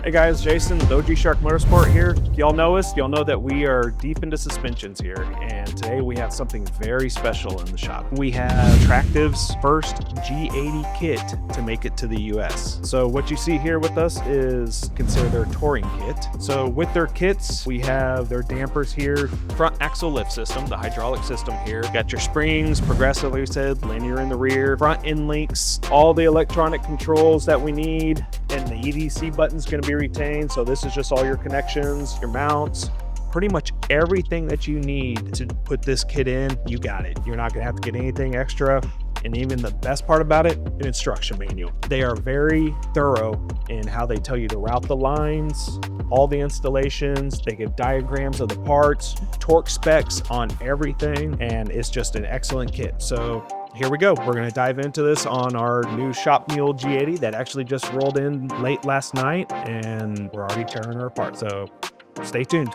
Hey guys, Jason with OG Shark Motorsport here. Y'all know us, y'all know that we are deep into suspensions here, and today we have something very special in the shop. We have TracTive's first G80 kit to make it to the US. So what you see here with us is considered their touring kit. So with their kits, we have their dampers here, front axle lift system, the hydraulic system here. Got your springs, progressive, like we said, linear in the rear, front end links, all the electronic controls that we need, and the EDC button's going to be retained. So this is just all your connections, your mounts, pretty much everything that you need to put this kit in, you got it. You're not going to have to get anything extra. And even the best part about it, an instruction manual. They are very thorough in how they tell you to route the lines, all the installations. They give diagrams of the parts, torque specs on everything, and it's just an excellent kit. So here we go. We're going to dive into this on our new Shop Mule G80 that actually just rolled in late last night, and we're already tearing her apart. So stay tuned.